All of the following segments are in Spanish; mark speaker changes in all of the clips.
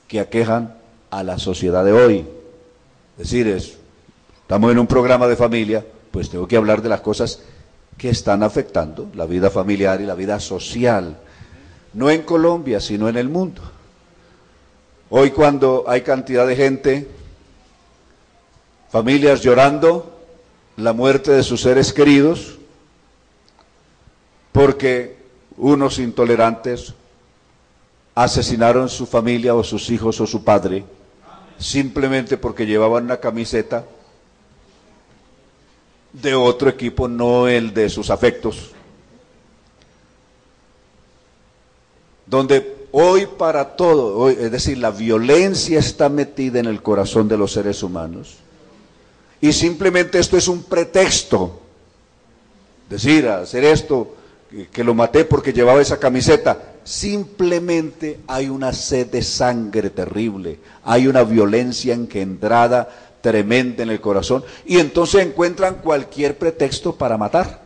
Speaker 1: que aquejan a la sociedad de hoy. Es decir, estamos en un programa de familia, pues tengo que hablar de las cosas que están afectando la vida familiar y la vida social, no en Colombia, sino en el mundo. Hoy, cuando hay cantidad de gente, familias llorando la muerte de sus seres queridos, porque unos intolerantes asesinaron su familia o sus hijos o su padre, simplemente porque llevaban una camiseta de otro equipo, no el de sus afectos. Donde hoy para todo, hoy, es decir, la violencia está metida en el corazón de los seres humanos, y simplemente esto es un pretexto. Decir, hacer esto, que lo maté porque llevaba esa camiseta, simplemente hay una sed de sangre terrible, hay una violencia engendrada tremenda en el corazón, y entonces encuentran cualquier pretexto para matar.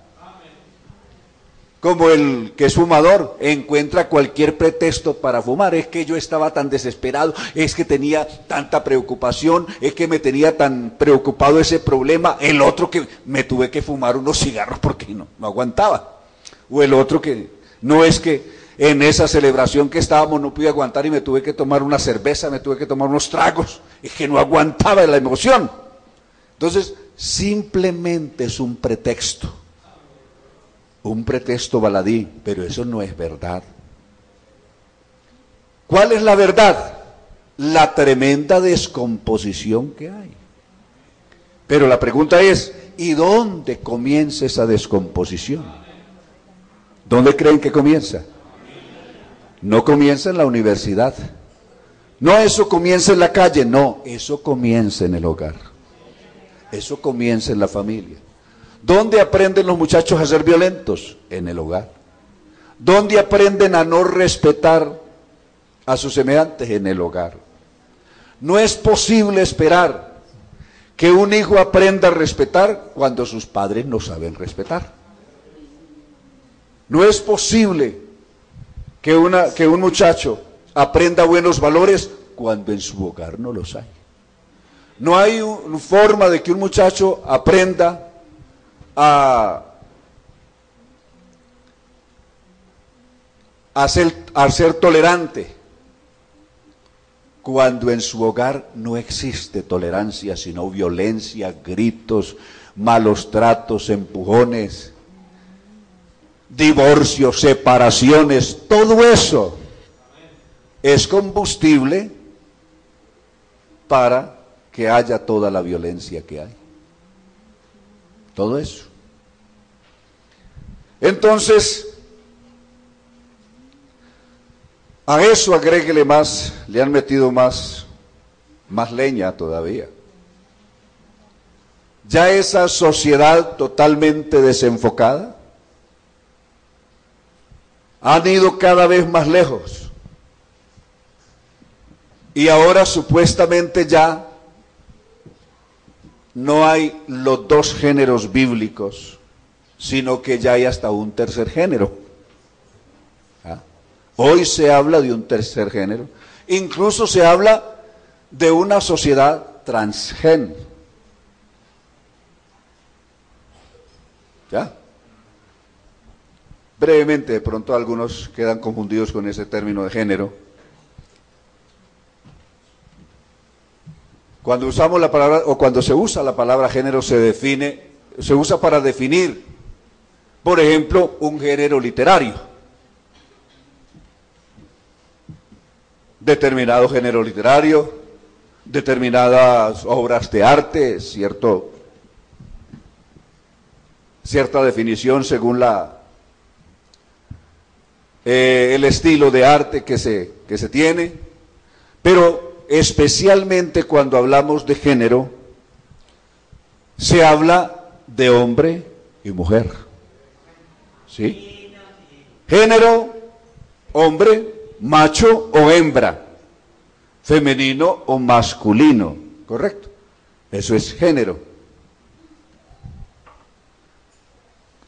Speaker 1: Como el que es fumador, encuentra cualquier pretexto para fumar. Es que yo estaba tan desesperado, es que tenía tanta preocupación, es que me tenía tan preocupado ese problema, el otro que me tuve que fumar unos cigarros porque no aguantaba. O el otro que, no es que en esa celebración que estábamos no pude aguantar y me tuve que tomar una cerveza, me tuve que tomar unos tragos, es que no aguantaba la emoción. Entonces, simplemente es un pretexto baladí, pero eso no es verdad. ¿Cuál es la verdad? La tremenda descomposición que hay. Pero la pregunta es, ¿y dónde comienza esa descomposición? ¿Dónde creen que comienza? No comienza en la universidad. No, eso comienza en la calle. No, eso comienza en el hogar. Eso comienza en la familia. ¿Dónde aprenden los muchachos a ser violentos? En el hogar. ¿Dónde aprenden a no respetar a sus semejantes? En el hogar. No es posible esperar que un hijo aprenda a respetar cuando sus padres no saben respetar. No es posible que un muchacho aprenda buenos valores cuando en su hogar no los hay. No hay forma de que un muchacho aprenda a ser tolerante cuando en su hogar no existe tolerancia, sino violencia, gritos, malos tratos, empujones, divorcios, separaciones. Todo eso es combustible para que haya toda la violencia que hay. Todo eso. Entonces, a eso agréguele más, le han metido más leña todavía. Ya esa sociedad totalmente desenfocada, han ido cada vez más lejos. Y ahora supuestamente ya no hay los dos géneros bíblicos, sino que ya hay hasta un tercer género. ¿Ah? Hoy se habla de un tercer género. Incluso se habla de una sociedad transgénero. ¿Ya? Brevemente, de pronto algunos quedan confundidos con ese término de género. Cuando usamos la palabra, o cuando se usa la palabra género, se usa para definir, por ejemplo, un género literario. Determinado género literario, determinadas obras de arte, cierta definición según el estilo de arte que se tiene, pero especialmente cuando hablamos de género, se habla de hombre y mujer. ¿Sí? Género, hombre, macho o hembra, femenino o masculino, ¿correcto? Eso es género.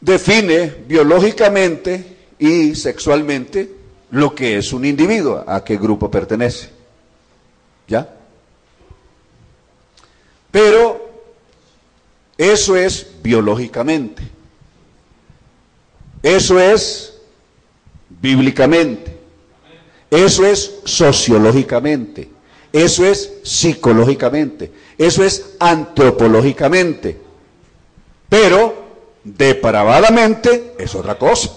Speaker 1: Define biológicamente y sexualmente lo que es un individuo, a qué grupo pertenece. ¿Ya? Pero eso es biológicamente. Eso es bíblicamente. Eso es sociológicamente. Eso es psicológicamente. Eso es antropológicamente. Pero depravadamente es otra cosa.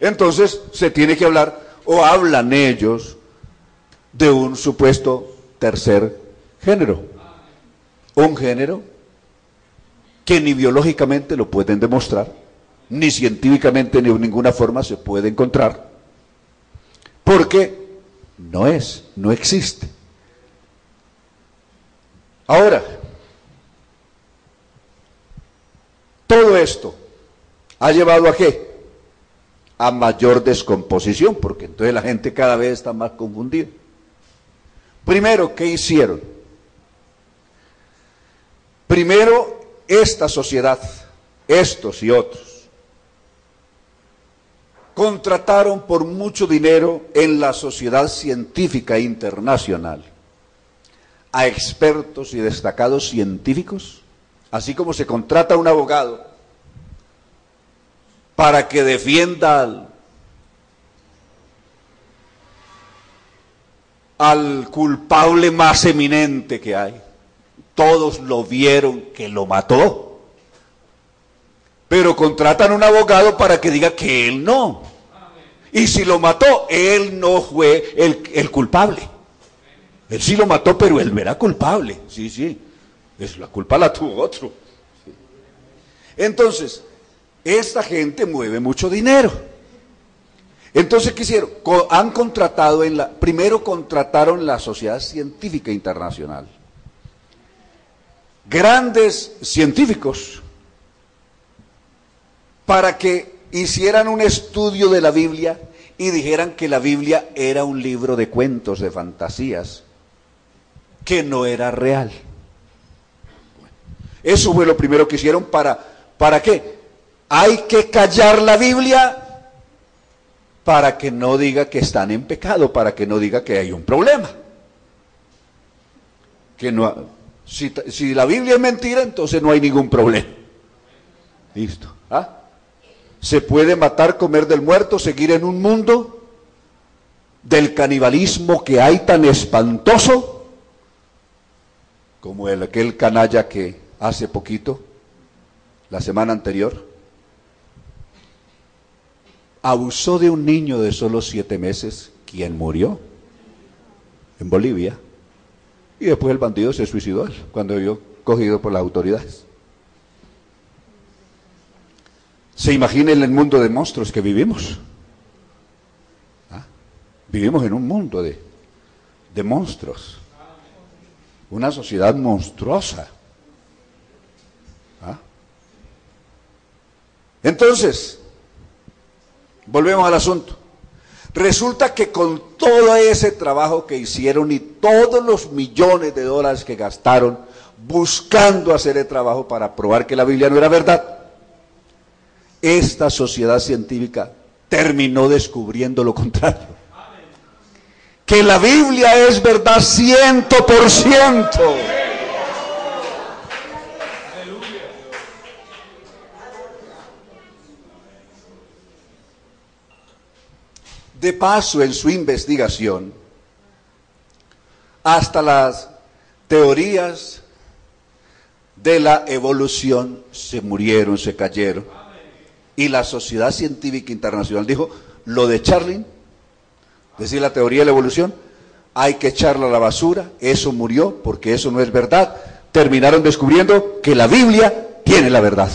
Speaker 1: Entonces se tiene que hablar, o hablan ellos, de un supuesto tercer género. Un género que ni biológicamente lo pueden demostrar, ni científicamente ni de ninguna forma se puede encontrar, porque no existe. Ahora, todo esto ha llevado ¿a qué? A mayor descomposición, porque entonces la gente cada vez está más confundida. Primero, ¿qué hicieron? Primero, esta sociedad, estos y otros, contrataron por mucho dinero en la Sociedad Científica Internacional a expertos y destacados científicos, así como se contrata a un abogado para que defienda al culpable más eminente que hay. Todos lo vieron que lo mató, pero contratan a un abogado para que diga que él no. Y si lo mató, él no fue el culpable. Él sí lo mató, pero él no era culpable. Sí, la culpa la tuvo otro. Entonces, esta gente mueve mucho dinero. Entonces, ¿qué hicieron? Han contratado primero contrataron la Sociedad Científica Internacional. Grandes científicos para que hicieran un estudio de la Biblia y dijeran que la Biblia era un libro de cuentos, de fantasías, que no era real. Eso fue lo primero que hicieron. ¿Para qué? Hay que callar la Biblia para que no diga que están en pecado, para que no diga que hay un problema. Que no, si la Biblia es mentira, entonces no hay ningún problema. Listo. ¿Ah? Se puede matar, comer del muerto, seguir en un mundo del canibalismo que hay tan espantoso, como aquel canalla que hace poquito, la semana anterior, abusó de un niño de solo 7 meses, quien murió en Bolivia, y después el bandido se suicidó cuando vio cogido por las autoridades. ¿Se imaginen el mundo de monstruos que vivimos? ¿Ah? Vivimos en un mundo de monstruos, una sociedad monstruosa. ¿Ah? Entonces, volvemos al asunto. Resulta que con todo ese trabajo que hicieron y todos los millones de dólares que gastaron buscando hacer el trabajo para probar que la Biblia no era verdad, esta sociedad científica terminó descubriendo lo contrario. Que la Biblia es verdad 100%. De paso, en su investigación, hasta las teorías de la evolución se murieron, se cayeron. Y la Sociedad Científica Internacional dijo, lo de Charlie, es decir, la teoría de la evolución, hay que echarla a la basura, eso murió porque eso no es verdad. Terminaron descubriendo que la Biblia tiene la verdad.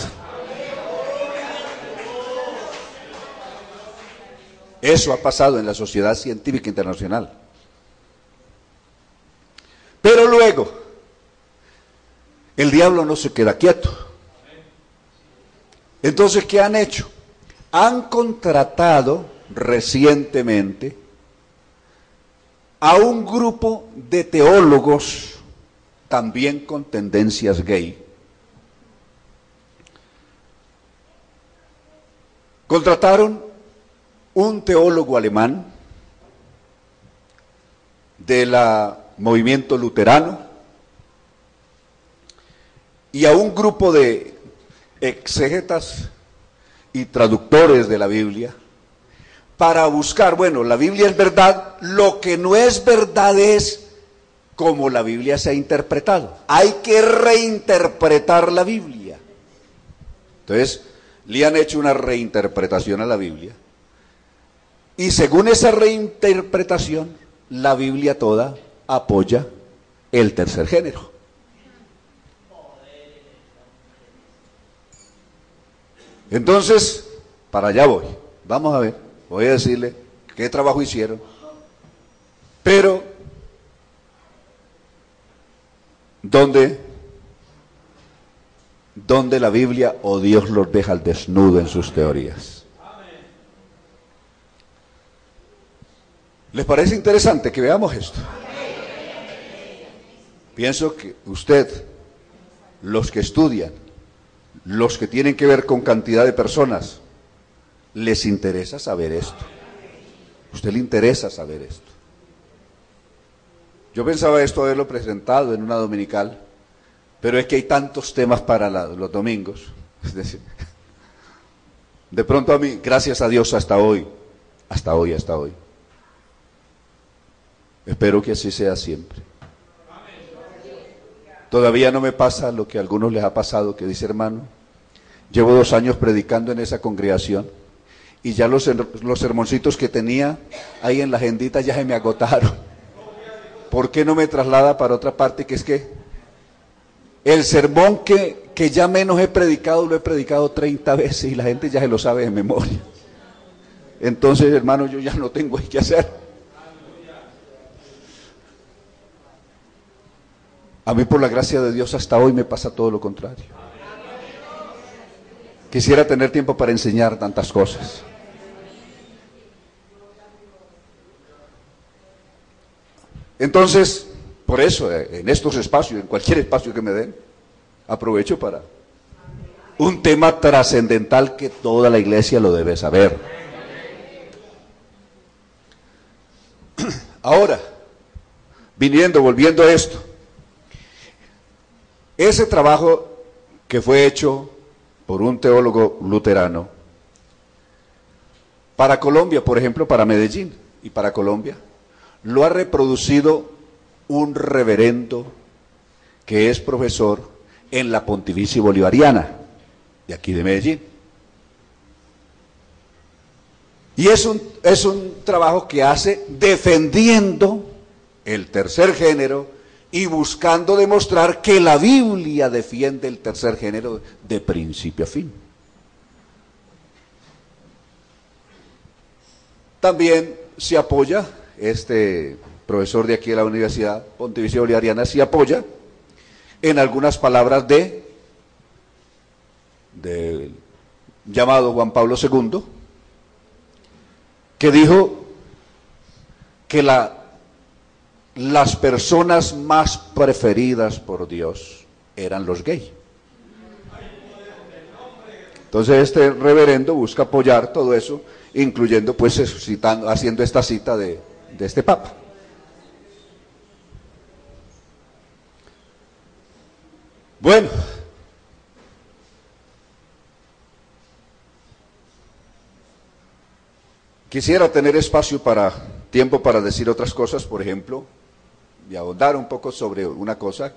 Speaker 1: Eso ha pasado en la Sociedad Científica Internacional. Pero luego, el diablo no se queda quieto. Entonces, ¿qué han hecho? Han contratado recientemente a un grupo de teólogos también con tendencias gay. Contrataron un teólogo alemán de la movimiento luterano y a un grupo de exégetas y traductores de la Biblia para buscar, bueno, la Biblia es verdad, lo que no es verdad es cómo la Biblia se ha interpretado. Hay que reinterpretar la Biblia. Entonces, le han hecho una reinterpretación a la Biblia. Y según esa reinterpretación, la Biblia toda apoya el tercer género. Entonces, para allá voy. Vamos a ver, voy a decirle qué trabajo hicieron. Pero, ¿dónde la Biblia o Dios los deja al desnudo en sus teorías? ¿Les parece interesante que veamos esto? Pienso que usted, los que estudian, los que tienen que ver con cantidad de personas, les interesa saber esto. A usted le interesa saber esto. Yo pensaba esto haberlo presentado en una dominical, pero es que hay tantos temas para los domingos. Es decir, de pronto a mí, gracias a Dios hasta hoy. Espero que así sea siempre. Todavía no me pasa lo que a algunos les ha pasado, que dice, hermano, llevo 2 años predicando en esa congregación y ya los sermoncitos que tenía ahí en la agendita ya se me agotaron. ¿Por qué no me traslada para otra parte? Que es que el sermón que ya menos he predicado, lo he predicado 30 veces y la gente ya se lo sabe de memoria. Entonces, hermano, yo ya no tengo qué hacer. A mí, por la gracia de Dios, hasta hoy me pasa todo lo contrario. Quisiera tener tiempo para enseñar tantas cosas. Entonces, por eso, en estos espacios, en cualquier espacio que me den, aprovecho para un tema trascendental que toda la iglesia lo debe saber. Ahora, volviendo a esto, ese trabajo que fue hecho por un teólogo luterano para Colombia, por ejemplo, para Medellín y para Colombia, lo ha reproducido un reverendo que es profesor en la Pontificia Bolivariana, de aquí de Medellín. Y es un trabajo que hace defendiendo el tercer género y buscando demostrar que la Biblia defiende el tercer género de principio a fin. También se apoya, este profesor de aquí de la Universidad Pontificia Bolivariana se apoya en algunas palabras del llamado Juan Pablo II, que dijo que las personas más preferidas por Dios eran los gays. Entonces este reverendo busca apoyar todo eso, incluyendo pues haciendo esta cita de este papa. Bueno, quisiera tener tiempo para decir otras cosas, por ejemplo, y ahondar un poco sobre una cosa.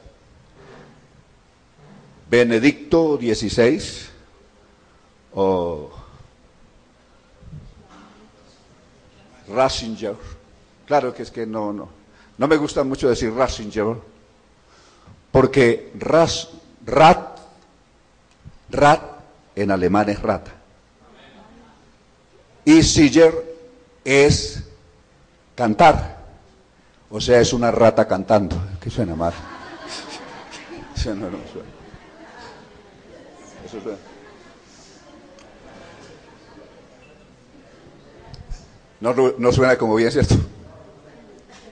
Speaker 1: Benedicto XVI, o Ratzinger, claro que es que no me gusta mucho decir Ratzinger, porque rat en alemán es rata, y Singer es cantar, o sea, es una rata cantando, que suena mal. Eso no suena. Eso suena. No suena como bien, ¿cierto?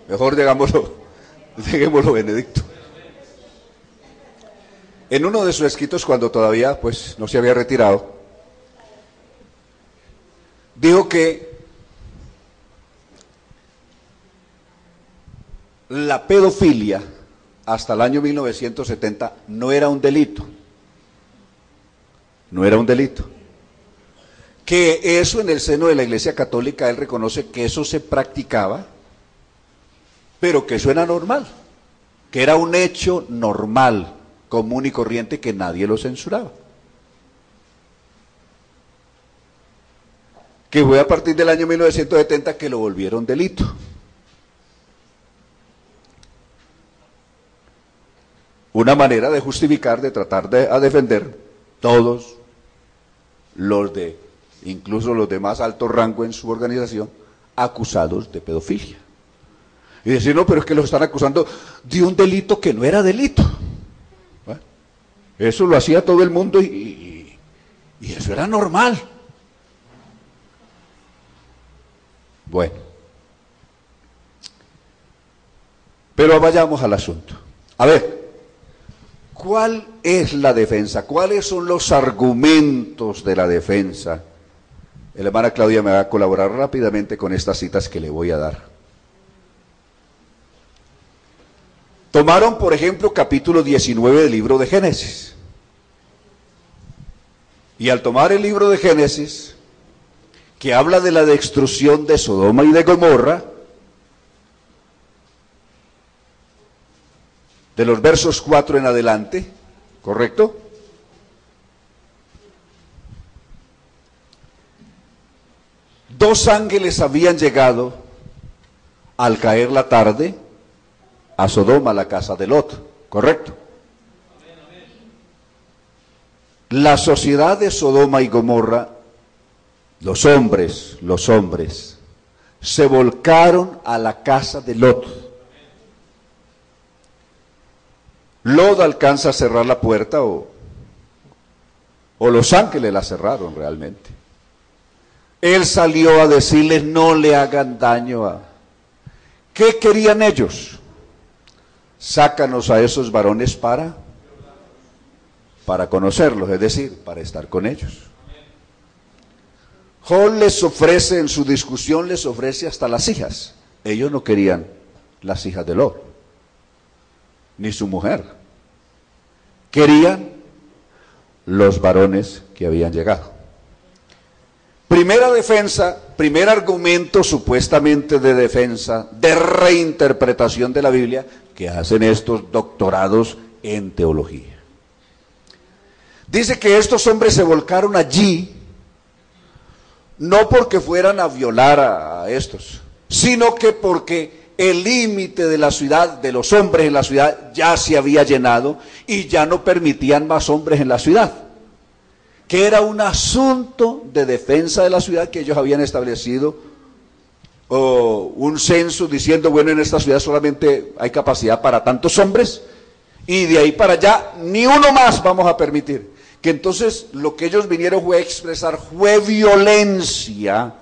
Speaker 1: Mejor dejémoslo Benedicto. En uno de sus escritos, cuando todavía pues no se había retirado, dijo que la pedofilia hasta el año 1970 no era un delito. No era un delito. Que eso en el seno de la Iglesia Católica, él reconoce que eso se practicaba, pero que eso era normal, que era un hecho normal, común y corriente, que nadie lo censuraba. Que fue a partir del año 1970 que lo volvieron delito. Una manera de justificar, de tratar de defender todos los de, incluso los de más alto rango en su organización, acusados de pedofilia. Y decir, no, pero es que los están acusando de un delito que no era delito. Bueno, eso lo hacía todo el mundo y eso era normal. Bueno, pero vayamos al asunto. A ver, ¿cuál es la defensa? ¿Cuáles son los argumentos de la defensa? La hermana Claudia me va a colaborar rápidamente con estas citas que le voy a dar. Tomaron, por ejemplo, capítulo 19 del libro de Génesis. Y al tomar el libro de Génesis, que habla de la destrucción de Sodoma y de Gomorra, de los versos 4 en adelante, ¿correcto? Dos ángeles habían llegado al caer la tarde a Sodoma, la casa de Lot, ¿correcto? La sociedad de Sodoma y Gomorra, los hombres, se volcaron a la casa de Lot. Lot alcanza a cerrar la puerta o los ángeles la cerraron realmente. Él salió a decirles, no le hagan daño a... ¿Qué querían ellos? Sácanos a esos varones para conocerlos, es decir, para estar con ellos. Job les ofrece, en su discusión les ofrece hasta las hijas. Ellos no querían las hijas de Lot, ni su mujer. Querían los varones que habían llegado. Primera defensa, primer argumento supuestamente de defensa, de reinterpretación de la Biblia, que hacen estos doctorados en teología. Dice que estos hombres se volcaron allí, no porque fueran a violar a estos, sino que porque el límite de la ciudad, de los hombres en la ciudad, ya se había llenado y ya no permitían más hombres en la ciudad. Que era un asunto de defensa de la ciudad que ellos habían establecido, o un censo diciendo, bueno, en esta ciudad solamente hay capacidad para tantos hombres, y de ahí para allá ni uno más vamos a permitir. Que entonces lo que ellos vinieron fue a expresar, fue violencia,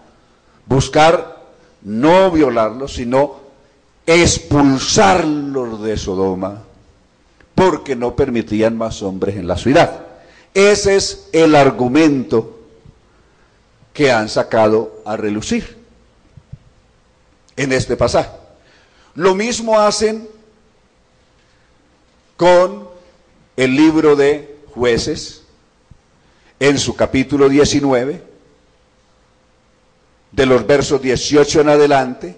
Speaker 1: buscar no violarlos, sino expulsarlos de Sodoma, porque no permitían más hombres en la ciudad. Ese es el argumento que han sacado a relucir en este pasaje. Lo mismo hacen con el libro de Jueces, en su capítulo 19, de los versos 18 en adelante,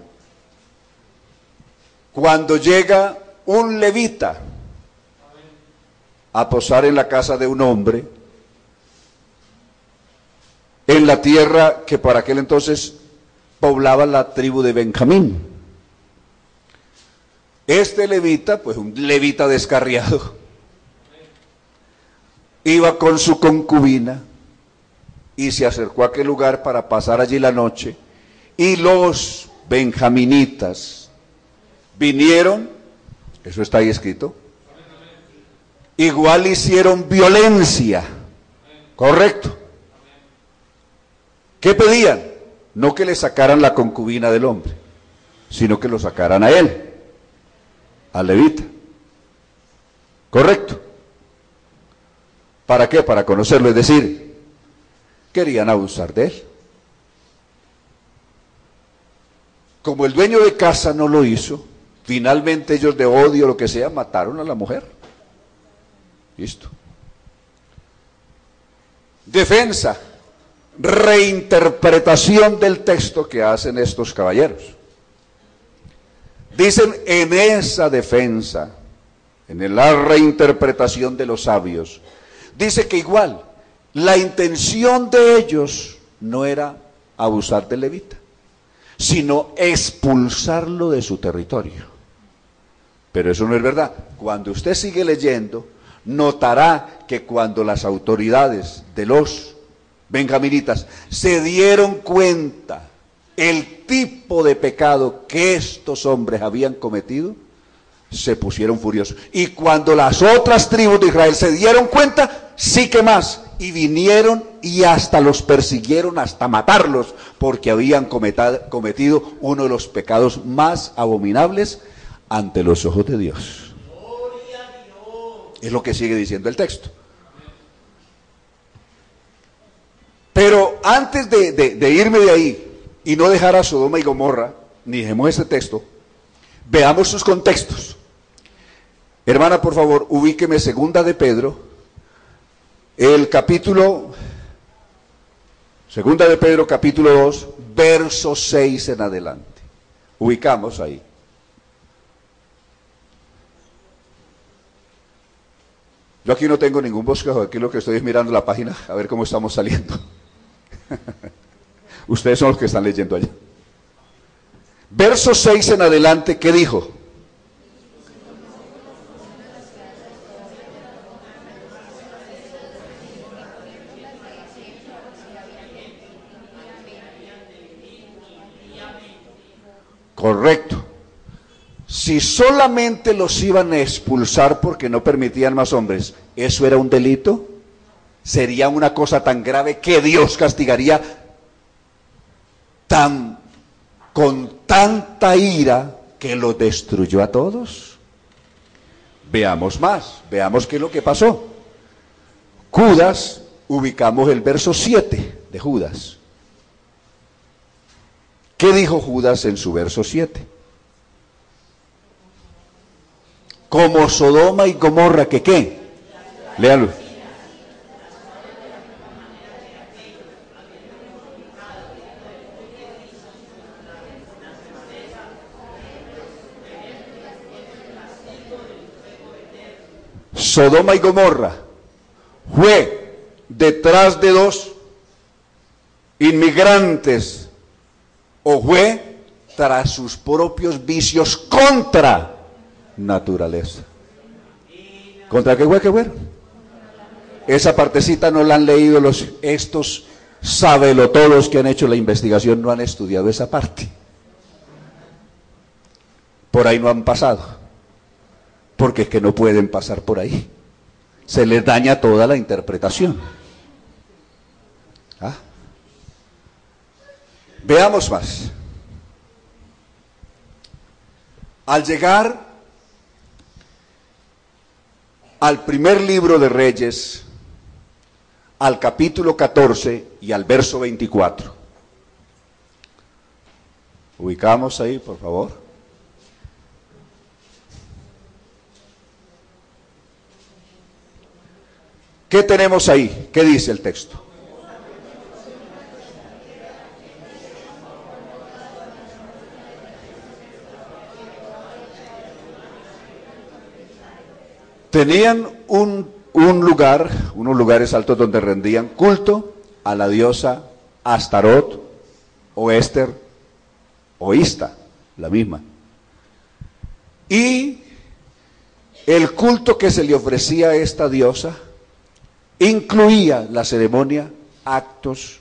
Speaker 1: cuando llega un levita a posar en la casa de un hombre, en la tierra que por aquel entonces poblaba la tribu de Benjamín. Este levita, pues un levita descarriado, iba con su concubina y se acercó a aquel lugar para pasar allí la noche, y los benjaminitas vinieron, eso está ahí escrito, igual hicieron violencia, correcto. ¿Qué pedían? No que le sacaran la concubina del hombre, sino que lo sacaran a él, al levita, correcto. ¿Para qué? Para conocerlo, es decir, querían abusar de él. Como el dueño de casa no lo hizo, Finalmente ellos de odio, lo que sea, mataron a la mujer. Listo. Defensa, reinterpretación del texto que hacen estos caballeros. Dicen en esa defensa, en la reinterpretación de los sabios, dice que igual, la intención de ellos no era abusar del levita, sino expulsarlo de su territorio. Pero eso no es verdad. Cuando usted sigue leyendo, notará que cuando las autoridades de los benjaminitas se dieron cuenta el tipo de pecado que estos hombres habían cometido, se pusieron furiosos. Y cuando las otras tribus de Israel se dieron cuenta, sí que más, y vinieron y hasta los persiguieron hasta matarlos, porque habían cometido uno de los pecados más abominables ante los ojos de Dios. Es lo que sigue diciendo el texto. Pero antes de irme de ahí y no dejar a Sodoma y Gomorra, ni dejemos ese texto, veamos sus contextos. Hermana, por favor, ubíqueme segunda de Pedro, el capítulo, segunda de Pedro, capítulo 2, verso 6 en adelante. Ubicamos ahí. Yo aquí no tengo ningún bosquejo, aquí lo que estoy es mirando la página, a ver cómo estamos saliendo. Ustedes son los que están leyendo allá. Verso 6 en adelante, ¿qué dijo? Correcto. Si solamente los iban a expulsar porque no permitían más hombres, ¿eso era un delito? ¿Sería una cosa tan grave que Dios castigaría con tanta ira que los destruyó a todos? Veamos más, veamos qué es lo que pasó. Judas, ubicamos el verso 7 de Judas. ¿Qué dijo Judas en su verso 7? Como Sodoma y Gomorra, ¿que qué? Léalo. Sodoma y Gomorra fue detrás de dos inmigrantes o fue tras sus propios vicios contra naturaleza. ¿Contra qué fue? ¿Qué fue? Esa partecita no la han leído estos sabelotodos que han hecho la investigación, no han estudiado esa parte. Por ahí no han pasado. Porque es que no pueden pasar por ahí. Se les daña toda la interpretación. ¿Ah? Veamos más. Al llegar al primer libro de Reyes, al capítulo 14 y al verso 24. Ubicamos ahí, por favor. ¿Qué tenemos ahí? ¿Qué dice el texto? Tenían un lugar, unos lugares altos donde rendían culto a la diosa Astarot o Esther o Ista, la misma. Y el culto que se le ofrecía a esta diosa incluía la ceremonia, actos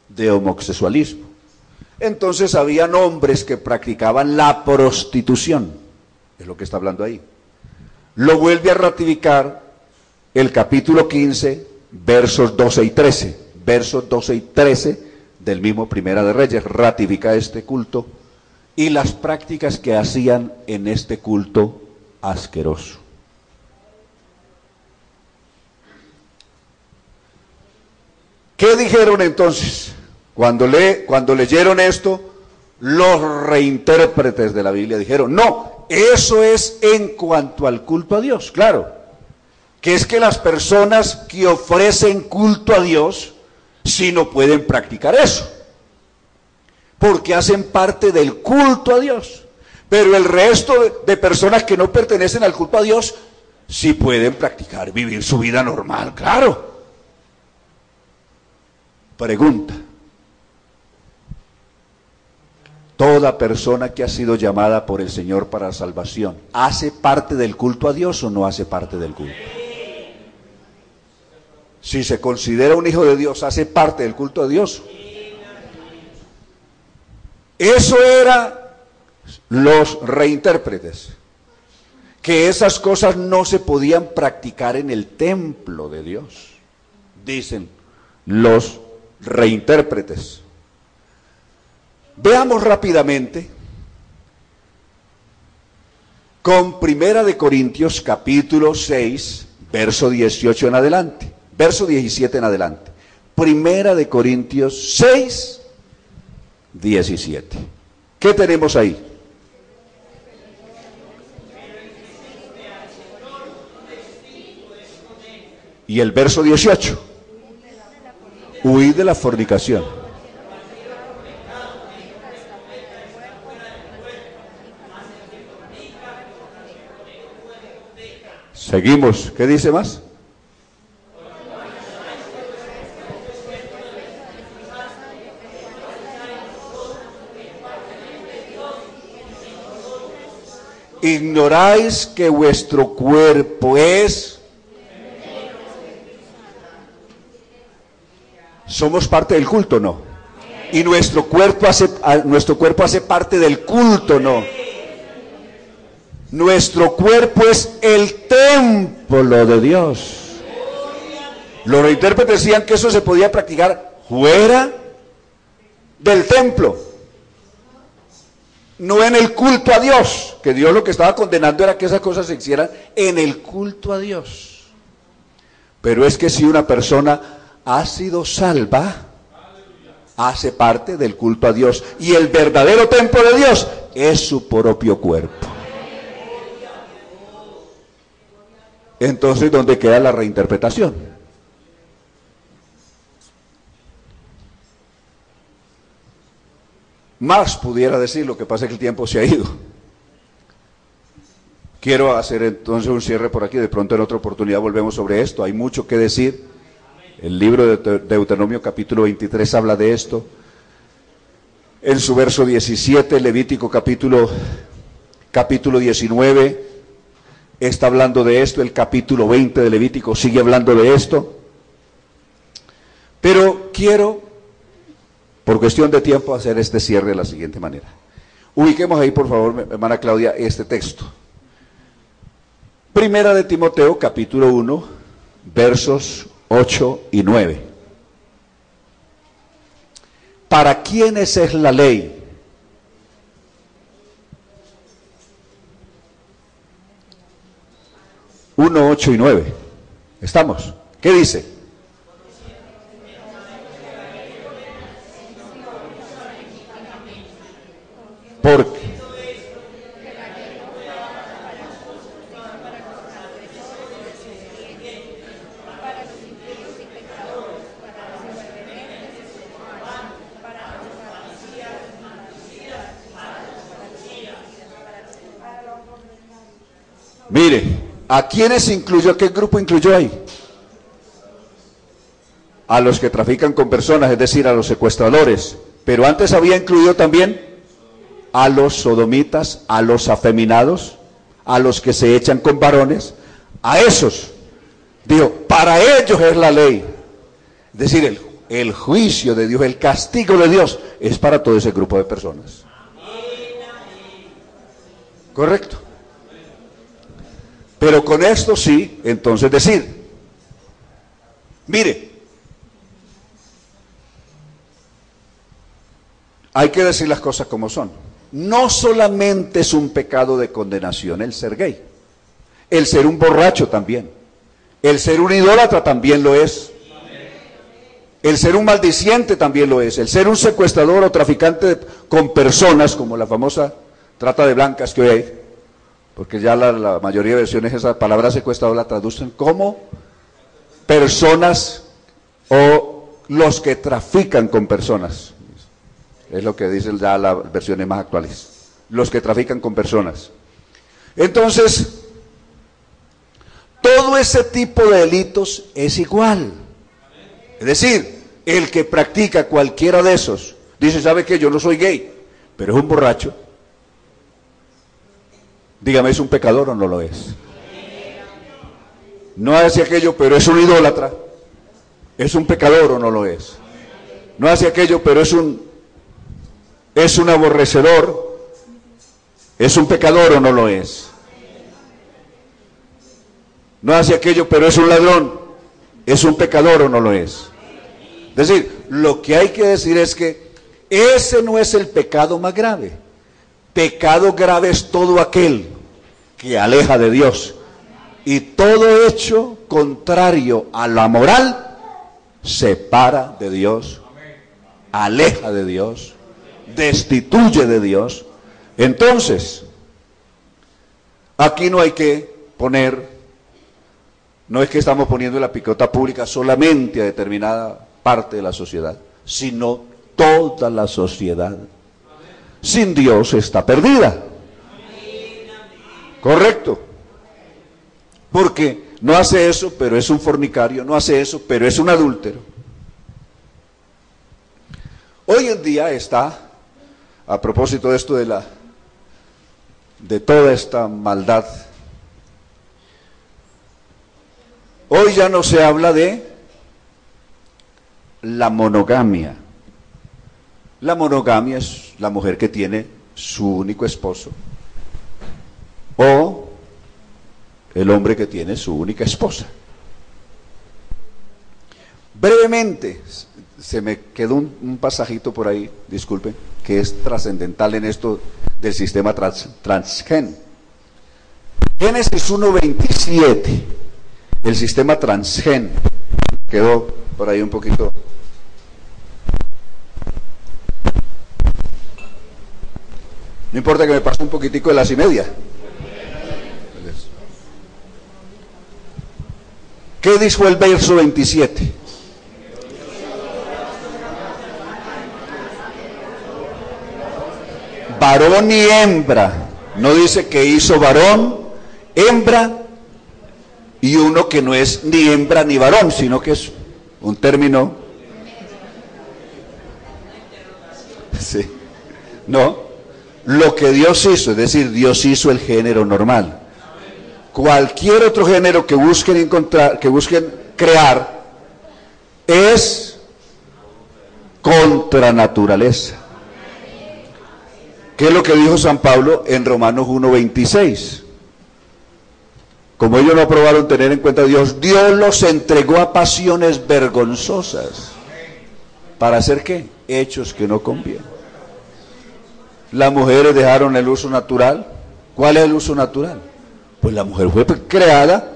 Speaker 1: de homosexualismo. Entonces habían hombres que practicaban la prostitución, es lo que está hablando ahí. Lo vuelve a ratificar el capítulo 15, versos 12 y 13. Versos 12 y 13 del mismo Primera de Reyes, ratifica este culto y las prácticas que hacían en este culto asqueroso. ¿Qué dijeron entonces? Cuando leyeron esto, los reintérpretes de la Biblia dijeron, no, eso es en cuanto al culto a Dios, claro. Que es que las personas que ofrecen culto a Dios, sí no pueden practicar eso. Porque hacen parte del culto a Dios. Pero el resto de personas que no pertenecen al culto a Dios, sí pueden practicar, vivir su vida normal, claro. Pregunta. Toda persona que ha sido llamada por el Señor para salvación, ¿hace parte del culto a Dios o no hace parte del culto? Si se considera un hijo de Dios, ¿hace parte del culto a Dios? Eso era los reintérpretes, que esas cosas no se podían practicar en el templo de Dios, dicen los reintérpretes. Veamos rápidamente con Primera de Corintios capítulo 6, verso 18 en adelante, verso 17 en adelante. Primera de Corintios 6, 17. ¿Qué tenemos ahí? Y el verso 18. Huid de la fornicación. Seguimos. ¿Qué dice más? Ignoráis que vuestro cuerpo es... Somos parte del culto, ¿no? Y nuestro cuerpo hace parte del culto, ¿no? Nuestro cuerpo es el templo de Dios. Los intérpretes decían que eso se podía practicar fuera del templo, no en el culto a Dios, que Dios lo que estaba condenando era que esas cosas se hicieran en el culto a Dios. Pero es que si una persona ha sido salva, hace parte del culto a Dios, y el verdadero templo de Dios es su propio cuerpo. Entonces, ¿dónde queda la reinterpretación? Más pudiera decir, lo que pasa es que el tiempo se ha ido. Quiero hacer entonces un cierre por aquí, de pronto en otra oportunidad volvemos sobre esto, hay mucho que decir. El libro de Deuteronomio capítulo 23 habla de esto. En su verso 17, Levítico capítulo 19 está hablando de esto, el capítulo 20 de Levítico sigue hablando de esto. Pero quiero, por cuestión de tiempo, hacer este cierre de la siguiente manera. Ubiquemos ahí, por favor, hermana Claudia, este texto. Primera de Timoteo, capítulo 1, versos 8 y 9. ¿Para quiénes es la ley? Uno, 8 y 9. ¿Estamos? ¿Qué dice? Porque mire, ¿a quiénes incluyó? ¿Qué grupo incluyó ahí? A los que trafican con personas, es decir, a los secuestradores. Pero antes había incluido también a los sodomitas, a los afeminados, a los que se echan con varones, a esos. Dijo, para ellos es la ley. Es decir, el juicio de Dios, el castigo de Dios es para todo ese grupo de personas. ¿Correcto? Pero con esto sí, entonces decir, mire, hay que decir las cosas como son. No solamente es un pecado de condenación el ser gay, el ser un borracho también, el ser un idólatra también lo es, el ser un maldiciente también lo es, el ser un secuestrador o traficante con personas, como la famosa trata de blancas que hoy hay, porque ya la mayoría de versiones esa palabra secuestrado la traducen como personas o los que trafican con personas. Es lo que dicen ya las versiones más actuales. Los que trafican con personas. Entonces, todo ese tipo de delitos es igual. Es decir, el que practica cualquiera de esos, dice, ¿sabe qué? Yo no soy gay, pero es un borracho. Dígame, ¿es un pecador o no lo es? No hace aquello, pero es un idólatra. ¿Es un pecador o no lo es? No hace aquello, pero es un aborrecedor. ¿Es un pecador o no lo es? No hace aquello, pero es un ladrón. ¿Es un pecador o no lo es? Es decir, lo que hay que decir es que ese no es el pecado más grave. Pecado grave es todo aquel que aleja de Dios. Y todo hecho contrario a la moral separa de Dios, aleja de Dios, destituye de Dios. Entonces, aquí no hay que poner, no es que estamos poniendo la picota pública solamente a determinada parte de la sociedad, sino toda la sociedad. Sin Dios está perdida. Correcto. Porque no hace eso, pero es un fornicario, no hace eso, pero es un adúltero. Hoy en día está, a propósito de esto de toda esta maldad, hoy ya no se habla de la monogamia. La monogamia es la mujer que tiene su único esposo o el hombre que tiene su única esposa. Brevemente, se me quedó un pasajito por ahí, disculpen, que es trascendental en esto del sistema transgen. Génesis 1:27, el sistema transgen, quedó por ahí un poquito. No importa que me pase un poquitico de las y media. ¿Qué dijo el verso 27? Varón y hembra. No dice que hizo varón, hembra y uno que no es ni hembra ni varón, sino que es un término. Sí. No. Lo que Dios hizo, es decir, Dios hizo el género normal. Cualquier otro género que busquen encontrar, que busquen crear, es contra naturaleza. ¿Qué es lo que dijo San Pablo en Romanos 1:26? Como ellos no aprobaron tener en cuenta a Dios, Dios los entregó a pasiones vergonzosas. ¿Para hacer qué? Hechos que no convienen. Las mujeres dejaron el uso natural. ¿Cuál es el uso natural? Pues la mujer fue creada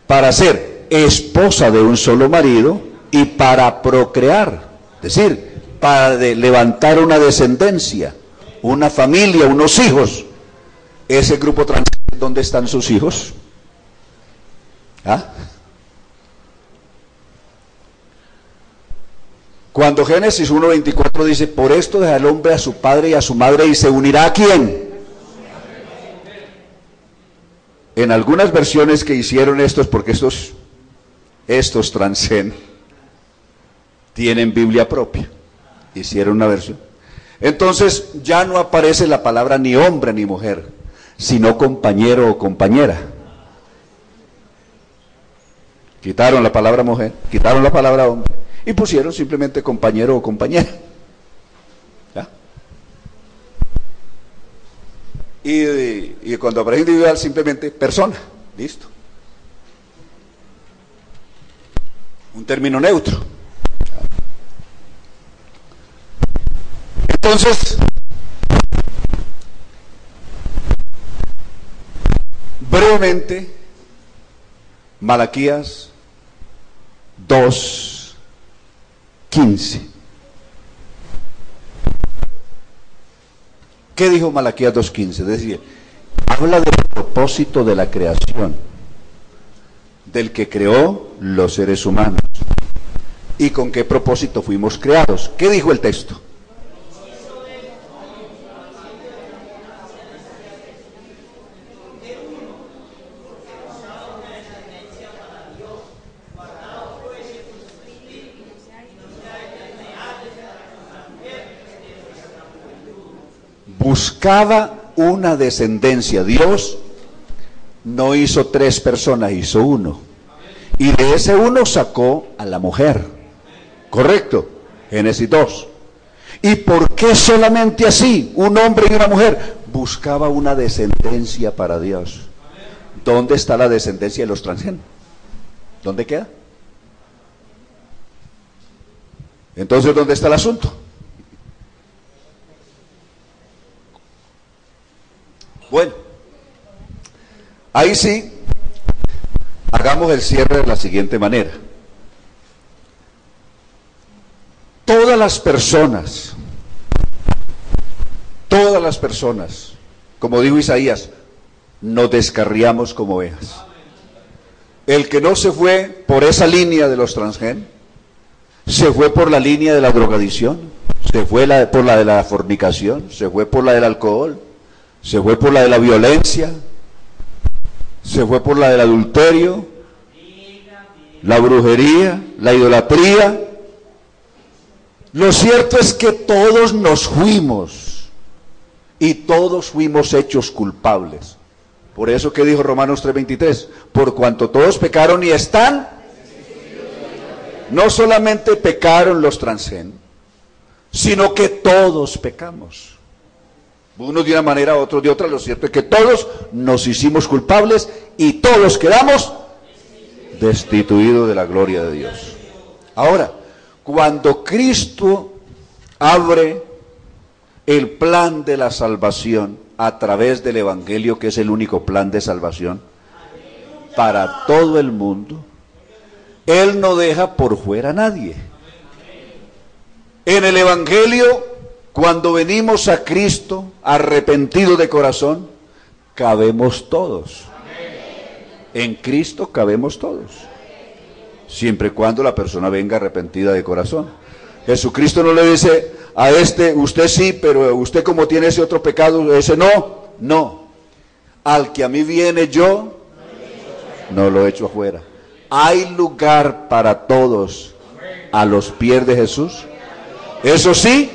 Speaker 1: para ser esposa de un solo marido y para procrear, es decir, para levantar una descendencia, una familia, unos hijos. Ese grupo trans, ¿dónde están sus hijos? ¿Ah? Cuando Génesis 1:24 dice, por esto dejará el hombre a su padre y a su madre y se unirá ¿a quién? En algunas versiones que hicieron estos, porque estos transgen tienen Biblia propia, hicieron una versión. Entonces ya no aparece la palabra ni hombre ni mujer, sino compañero o compañera. Quitaron la palabra mujer, quitaron la palabra hombre y pusieron simplemente compañero o compañera. ¿Ya? Y cuando aparece individual, simplemente persona. Listo. Un término neutro. Entonces, brevemente, Malaquías 2:15. ¿Qué dijo Malaquías 2:15? Es decir, habla del propósito de la creación, del que creó los seres humanos. ¿Y con qué propósito fuimos creados? ¿Qué dijo el texto? Buscaba una descendencia. Dios no hizo 3 personas, hizo uno. Y de ese uno sacó a la mujer. ¿Correcto? Génesis 2. ¿Y por qué solamente así? Un hombre y una mujer. Buscaba una descendencia para Dios. ¿Dónde está la descendencia de los transgéneros? ¿Dónde queda? Entonces, ¿dónde está el asunto? Bueno, ahí sí, hagamos el cierre de la siguiente manera. Todas las personas, como dijo Isaías, nos descarriamos como ovejas. El que no se fue por esa línea de los transgéneros, se fue por la línea de la drogadicción, se fue por la de la fornicación, se fue por la del alcohol, se fue por la de la violencia, se fue por la del adulterio, la brujería, la idolatría. Lo cierto es que todos nos fuimos y todos fuimos hechos culpables. Por eso que dijo Romanos 3:23, por cuanto todos pecaron y están, no solamente pecaron los transgéneros, sino que todos pecamos. Unos de una manera, otros de otra. Lo cierto es que todos nos hicimos culpables y todos quedamos destituidos de la gloria de Dios. Ahora, cuando Cristo abre el plan de la salvación a través del Evangelio, que es el único plan de salvación para todo el mundo, Él no deja por fuera a nadie. En el Evangelio, cuando venimos a Cristo arrepentidos de corazón, cabemos todos. En Cristo cabemos todos, siempre y cuando la persona venga arrepentida de corazón. Jesucristo no le dice a este, usted sí, pero usted como tiene ese otro pecado, ese no. No, al que a mí viene yo no lo echo afuera. Hay lugar para todos a los pies de Jesús. Eso sí,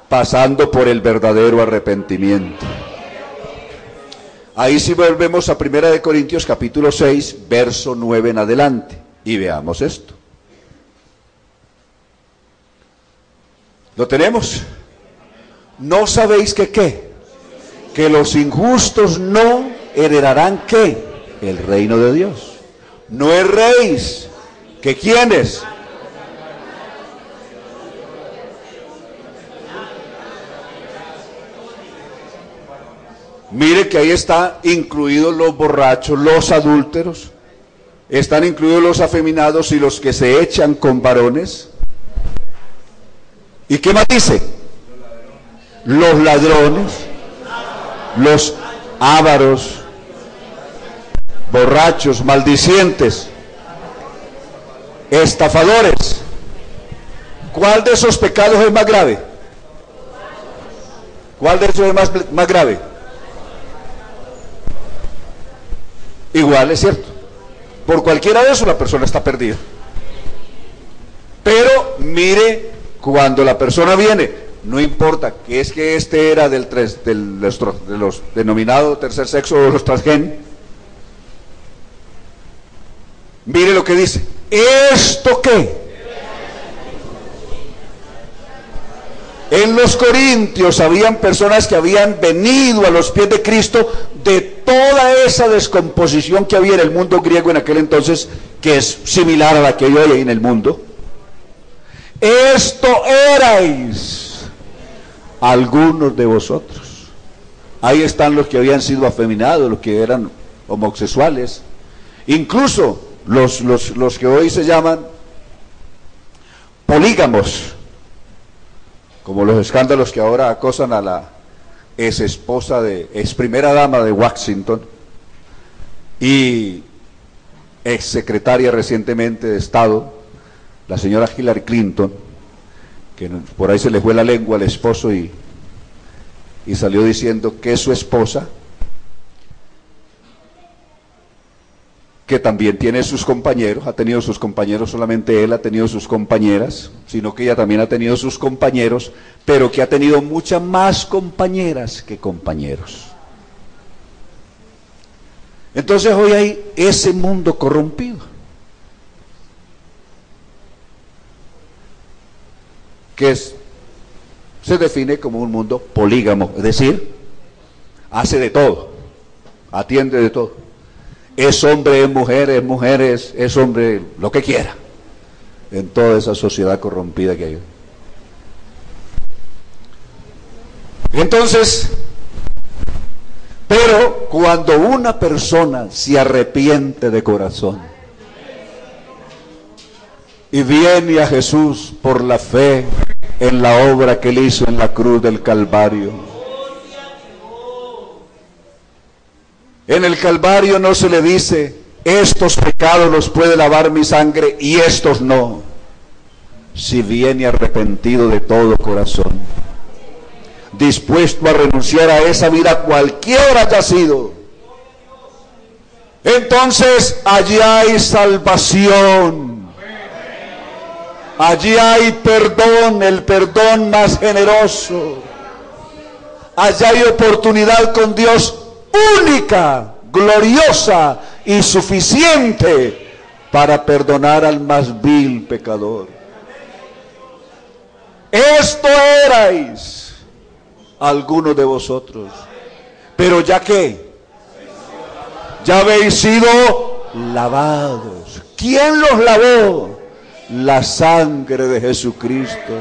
Speaker 1: pasando por el verdadero arrepentimiento. Ahí sí volvemos a 1 Corintios capítulo 6, verso 9 en adelante, y veamos esto. ¿Lo tenemos? ¿No sabéis que qué? Que los injustos no heredarán ¿qué? El reino de Dios. No erréis. ¿Que quiénes? Mire que ahí están incluidos los borrachos, los adúlteros, están incluidos los afeminados y los que se echan con varones. ¿Y qué más dice? Los ladrones, los ávaros, borrachos, maldicientes, estafadores. ¿Cuál de esos pecados es más grave? ¿Cuál de esos es más grave? Igual, es cierto. Por cualquiera de esos la persona está perdida. Pero mire, cuando la persona viene, no importa que es que este era de los denominados tercer sexo o los transgéneros. Mire lo que dice. ¿Esto qué? En los Corintios habían personas que habían venido a los pies de Cristo de toda esa descomposición que había en el mundo griego en aquel entonces, que es similar a la que hoy hay en el mundo. Esto erais algunos de vosotros. Ahí están los que habían sido afeminados, los que eran homosexuales, incluso los que hoy se llaman polígamos, como los escándalos que ahora acosan a ex primera dama de Washington y ex secretaria recientemente de Estado, la señora Hillary Clinton, que por ahí se le fue la lengua al esposo y salió diciendo que su esposa, que también tiene sus compañeros, ha tenido sus compañeros, solamente él ha tenido sus compañeras, sino que ella también ha tenido sus compañeros, pero que ha tenido muchas más compañeras que compañeros. Entonces hoy hay ese mundo corrompido, que se define como un mundo polígamo, es decir, hace de todo, atiende de todo. Es hombre, es mujer, es hombre, lo que quiera, en toda esa sociedad corrompida que hay. Entonces, pero cuando una persona se arrepiente de corazón y viene a Jesús por la fe en la obra que él hizo en la cruz del Calvario, en el Calvario no se le dice, estos pecados los puede lavar mi sangre y estos no. Si viene arrepentido de todo corazón, dispuesto a renunciar a esa vida cualquiera haya sido, entonces allí hay salvación, allí hay perdón, el perdón más generoso, allá hay oportunidad con Dios única, gloriosa y suficiente para perdonar al más vil pecador. Esto erais algunos de vosotros, pero ya que ya habéis sido lavados. ¿Quién los lavó? La sangre de Jesucristo.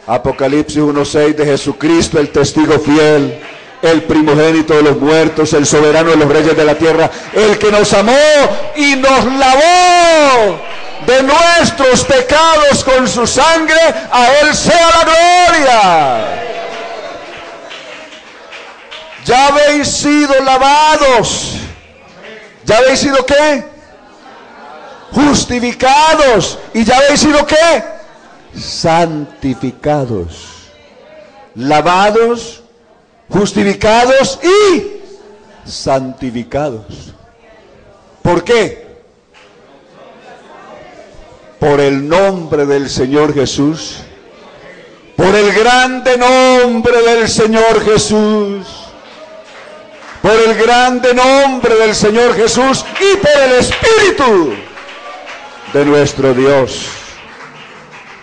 Speaker 1: Apocalipsis 1:6, de Jesucristo, el testigo fiel, el primogénito de los muertos, el soberano de los reyes de la tierra, el que nos amó y nos lavó de nuestros pecados con su sangre, a él sea la gloria. Ya habéis sido lavados. ¿Ya habéis sido qué? Justificados. ¿Y ya habéis sido qué? Santificados. Lavados, justificados y santificados. ¿Por qué? Por el nombre del Señor Jesús, por el grande nombre del Señor Jesús, por el grande nombre del Señor Jesús y por el Espíritu de nuestro Dios.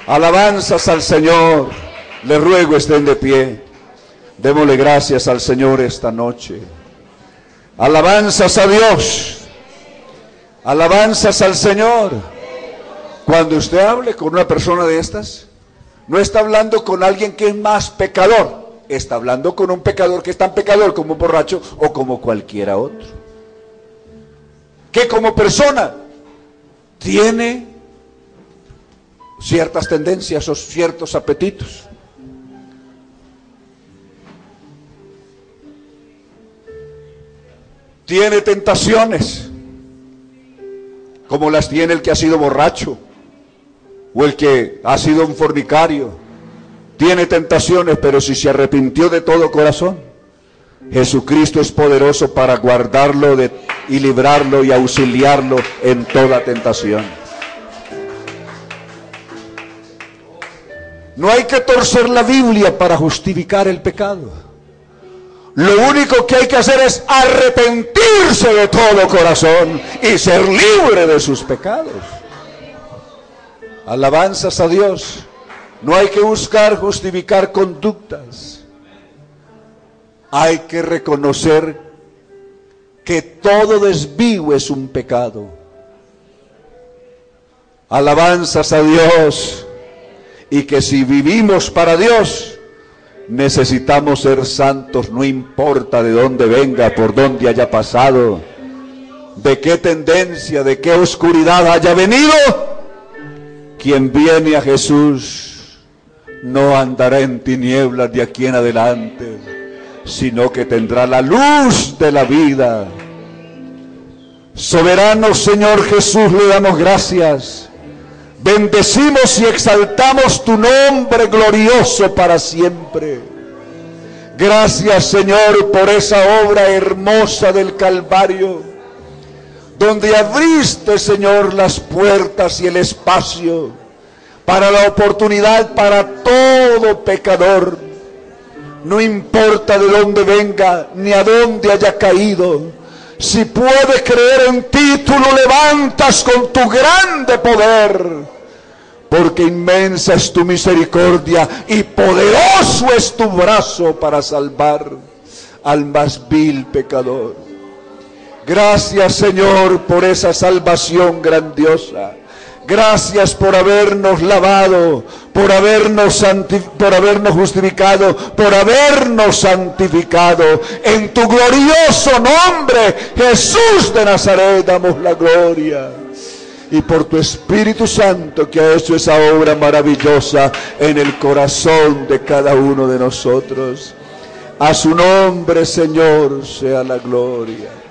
Speaker 1: Alabanzas al Señor. Les ruego estén de pie. Démosle gracias al Señor esta noche. Alabanzas a Dios. Alabanzas al Señor. Cuando usted hable con una persona de estas, no está hablando con alguien que es más pecador. Está hablando con un pecador que es tan pecador como un borracho o como cualquiera otro. Que como persona tiene ciertas tendencias o ciertos apetitos. Tiene tentaciones, como las tiene el que ha sido borracho, o el que ha sido un fornicario. Tiene tentaciones, pero si se arrepintió de todo corazón, Jesucristo es poderoso para guardarlo y librarlo y auxiliarlo en toda tentación. No hay que torcer la Biblia para justificar el pecado. Lo único que hay que hacer es arrepentirse de todo corazón y ser libre de sus pecados. Alabanzas a Dios. No hay que buscar justificar conductas. Hay que reconocer que todo desvío es un pecado. Alabanzas a Dios. Y que si vivimos para Dios, necesitamos ser santos, no importa de dónde venga, por dónde haya pasado, de qué tendencia, de qué oscuridad haya venido. Quien viene a Jesús no andará en tinieblas de aquí en adelante, sino que tendrá la luz de la vida. Soberano Señor Jesús, le damos gracias. Bendecimos y exaltamos tu nombre glorioso para siempre. Gracias, Señor, por esa obra hermosa del Calvario, donde abriste, Señor, las puertas y el espacio para la oportunidad para todo pecador. No importa de dónde venga, ni a dónde haya caído. Si puede creer en ti, tú lo levantas con tu grande poder. Porque inmensa es tu misericordia y poderoso es tu brazo para salvar al más vil pecador. Gracias, Señor, por esa salvación grandiosa. Gracias por habernos lavado, por habernos justificado, por habernos santificado. En tu glorioso nombre, Jesús de Nazaret, damos la gloria. Y por tu Espíritu Santo que ha hecho esa obra maravillosa en el corazón de cada uno de nosotros. A su nombre, Señor, sea la gloria.